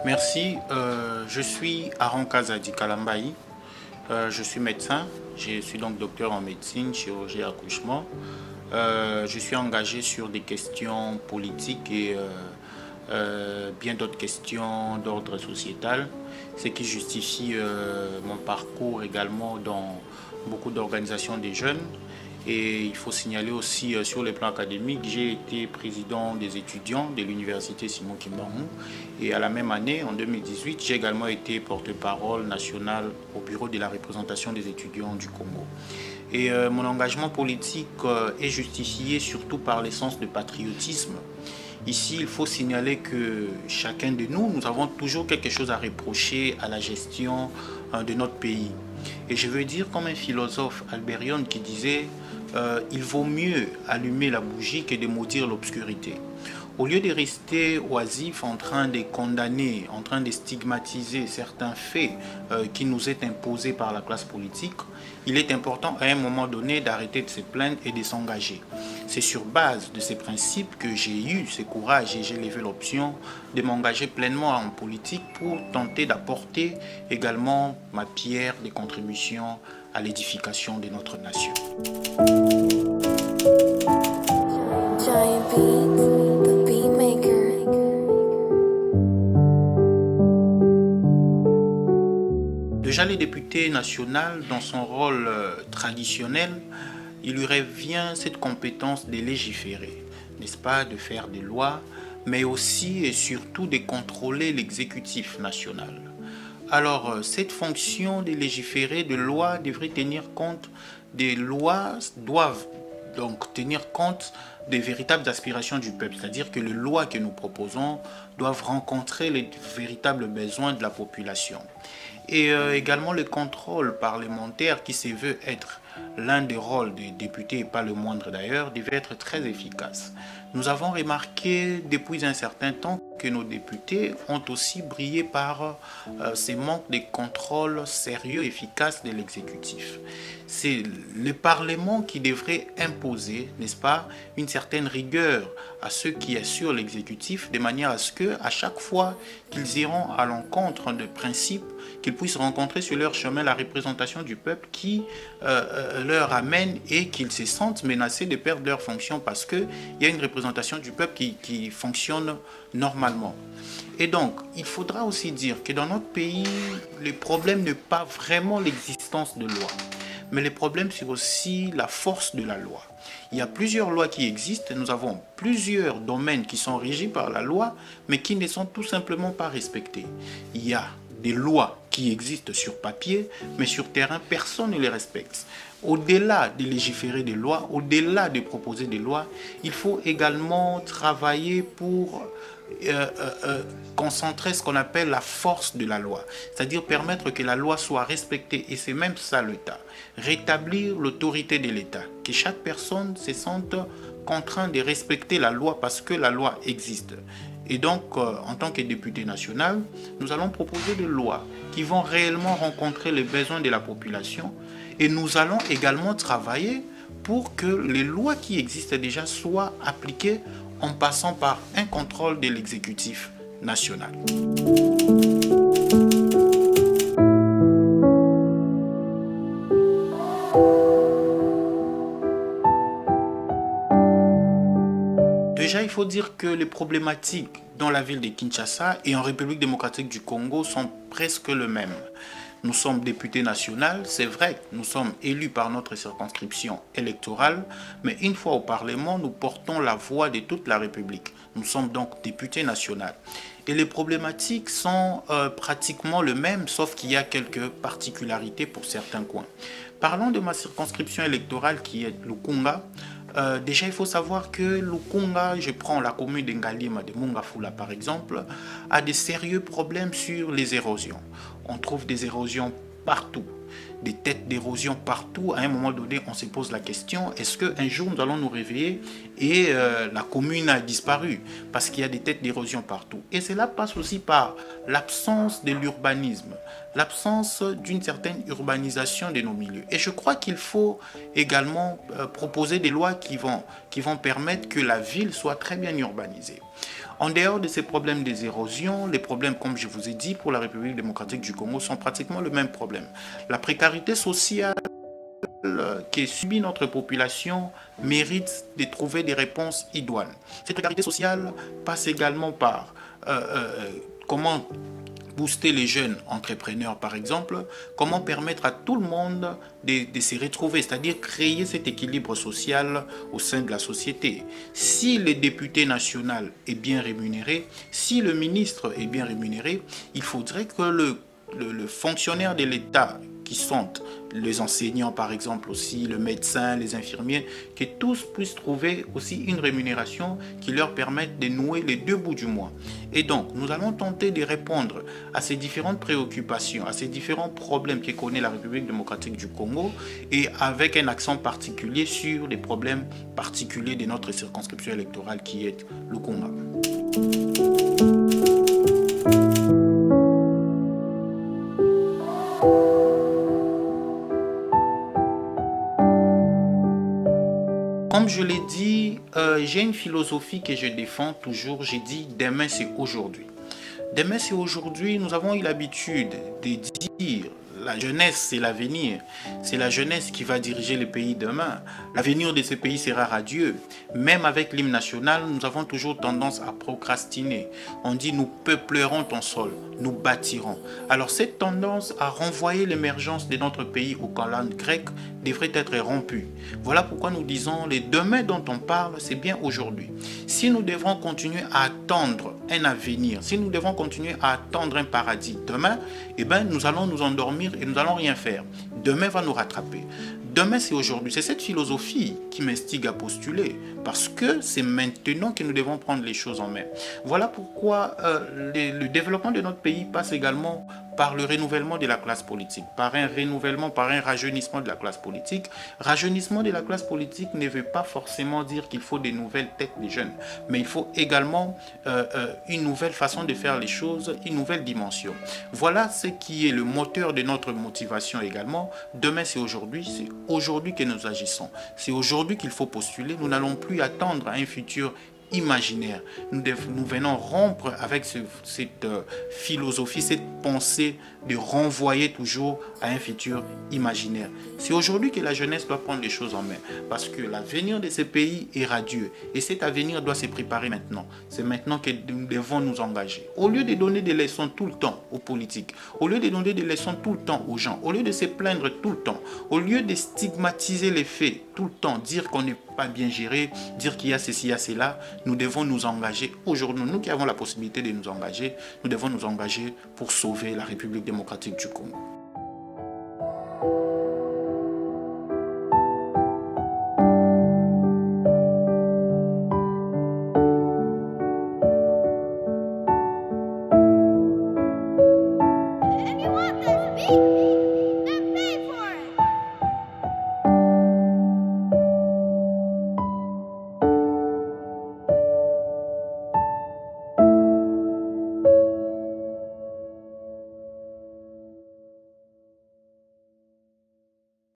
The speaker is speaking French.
Merci, je suis Aron Kazadi Kalambayi, je suis médecin, je suis donc docteur en médecine, chirurgie et accouchement. Je suis engagé sur des questions politiques et bien d'autres questions d'ordre sociétal, ce qui justifie mon parcours également dans beaucoup d'organisations des jeunes. Et il faut signaler aussi sur le plan académique, j'ai été président des étudiants de l'université Simon Kimbangu. Et à la même année, en 2018, j'ai également été porte-parole national au bureau de la représentation des étudiants du Congo. Et mon engagement politique est justifié surtout par l'essence de patriotisme. Ici, il faut signaler que chacun de nous avons toujours quelque chose à reprocher à la gestion de notre pays. Et je veux dire comme un philosophe, Albérion, qui disait il vaut mieux allumer la bougie que de maudire l'obscurité. Au lieu de rester oisif en train de condamner, en train de stigmatiser certains faits qui nous est imposés par la classe politique, il est important à un moment donné d'arrêter de se plaindre et de s'engager. C'est sur base de ces principes que j'ai eu ce courage et j'ai levé l'option de m'engager pleinement en politique pour tenter d'apporter également ma pierre de contribution à l'édification de notre nation. Déjà, le député national, dans son rôle traditionnel, il lui revient cette compétence de légiférer, n'est-ce pas, de faire des lois, mais aussi et surtout de contrôler l'exécutif national. Alors, cette fonction de légiférer de loi devrait tenir compte des lois, doivent donc tenir compte des véritables aspirations du peuple, c'est-à-dire que les lois que nous proposons doivent rencontrer les véritables besoins de la population. Et également le contrôle parlementaire qui se veut être l'un des rôles des députés, et pas le moindre d'ailleurs, devait être très efficace. Nous avons remarqué depuis un certain temps que nos députés ont aussi brillé par ces manques de contrôle sérieux et efficace de l'exécutif. C'est le Parlement qui devrait imposer, n'est-ce pas, une certaine rigueur à ceux qui assurent l'exécutif, de manière à ce que, à chaque fois qu'ils iront à l'encontre de principes, qu'ils puissent rencontrer sur leur chemin la représentation du peuple qui leur amène et qu'ils se sentent menacés de perdre leur fonction parce qu'il y a une représentation du peuple qui fonctionne normalement. Et donc, il faudra aussi dire que dans notre pays, le problème n'est pas vraiment l'existence de lois, mais le problème c'est aussi la force de la loi. Il y a plusieurs lois qui existent, nous avons plusieurs domaines qui sont régis par la loi, mais qui ne sont tout simplement pas respectés. Il y a des lois qui existent sur papier, mais sur terrain, personne ne les respecte. Au-delà de légiférer des lois, au-delà de proposer des lois, il faut également travailler pour concentrer ce qu'on appelle la force de la loi, c'est-à-dire permettre que la loi soit respectée, et c'est même ça l'État. Rétablir l'autorité de l'État, que chaque personne se sente contrainte de respecter la loi parce que la loi existe. Et donc, en tant que député national, nous allons proposer des lois qui vont réellement rencontrer les besoins de la population, et nous allons également travailler pour que les lois qui existent déjà soient appliquées en passant par un contrôle de l'exécutif national. Déjà, il faut dire que les problématiques dans la ville de Kinshasa et en République démocratique du Congo sont presque les mêmes. Nous sommes députés nationaux, c'est vrai, nous sommes élus par notre circonscription électorale, mais une fois au Parlement, nous portons la voix de toute la République. Nous sommes donc députés nationaux. Et les problématiques sont pratiquement les mêmes, sauf qu'il y a quelques particularités pour certains coins. Parlons de ma circonscription électorale qui est Lukunga. Déjà, il faut savoir que Lukunga, je prends la commune de Ngalima, de Mungafula par exemple, a des sérieux problèmes sur les érosions. On trouve des érosions partout. des têtes d'érosion partout. À un moment donné, on se pose la question, est-ce qu'un jour nous allons nous réveiller et la commune a disparu? Parce qu'il y a des têtes d'érosion partout. Et cela passe aussi par l'absence de l'urbanisme, l'absence d'une certaine urbanisation de nos milieux. Et je crois qu'il faut également proposer des lois qui vont permettre que la ville soit très bien urbanisée. En dehors de ces problèmes des érosions, les problèmes, comme je vous ai dit, pour la République démocratique du Congo sont pratiquement le même problème. La précarité sociale qui subit notre population mérite de trouver des réponses idoines. Cette précarité sociale passe également par comment booster les jeunes entrepreneurs, par exemple, comment permettre à tout le monde de se retrouver, c'est-à-dire créer cet équilibre social au sein de la société. Si le député national est bien rémunéré, si le ministre est bien rémunéré, il faudrait que le fonctionnaire de l'État, qui sont les enseignants par exemple aussi, le médecin, les infirmiers, que tous puissent trouver aussi une rémunération qui leur permette de nouer les deux bouts du mois. Et donc, nous allons tenter de répondre à ces différentes préoccupations, à ces différents problèmes que connaît la République démocratique du Congo et avec un accent particulier sur les problèmes particuliers de notre circonscription électorale qui est le Congo. Comme je l'ai dit, j'ai une philosophie que je défends toujours. J'ai dit demain c'est aujourd'hui. Demain c'est aujourd'hui. Nous avons eu l'habitude de dire la jeunesse c'est l'avenir. C'est la jeunesse qui va diriger le pays demain. L'avenir de ce pays sera radieux. Même avec l'hymne national, nous avons toujours tendance à procrastiner. On dit nous peuplerons ton sol, nous bâtirons. Alors cette tendance à renvoyer l'émergence de notre pays au calendrier grec devrait être rompue. Voilà pourquoi nous disons les demain dont on parle, c'est bien aujourd'hui. Si nous devons continuer à attendre un avenir, si nous devons continuer à attendre un paradis demain, eh bien, nous allons nous endormir et nous n'allons rien faire. Demain va nous rattraper. Demain, c'est aujourd'hui. C'est cette philosophie qui m'instigue à postuler parce que c'est maintenant que nous devons prendre les choses en main. Voilà pourquoi le développement de notre pays passe également par le renouvellement de la classe politique, par un renouvellement, par un rajeunissement de la classe politique. Rajeunissement de la classe politique ne veut pas forcément dire qu'il faut des nouvelles têtes des jeunes, mais il faut également une nouvelle façon de faire les choses, une nouvelle dimension. Voilà ce qui est le moteur de notre motivation également. Demain, c'est aujourd'hui que nous agissons. C'est aujourd'hui qu'il faut postuler. Nous n'allons plus attendre à un futur imaginaire. Nous venons rompre avec cette philosophie, cette pensée de renvoyer toujours à un futur imaginaire. C'est aujourd'hui que la jeunesse doit prendre les choses en main parce que l'avenir de ce pays est radieux et cet avenir doit se préparer maintenant. C'est maintenant que nous devons nous engager. Au lieu de donner des leçons tout le temps aux politiques, au lieu de donner des leçons tout le temps aux gens, au lieu de se plaindre tout le temps, au lieu de stigmatiser les faits tout le temps, dire qu'on n'est pas bien géré, dire qu'il y a ceci, il y a cela, nous devons nous engager aujourd'hui. Nous qui avons la possibilité de nous engager, nous devons nous engager pour sauver la République démocratique du Congo.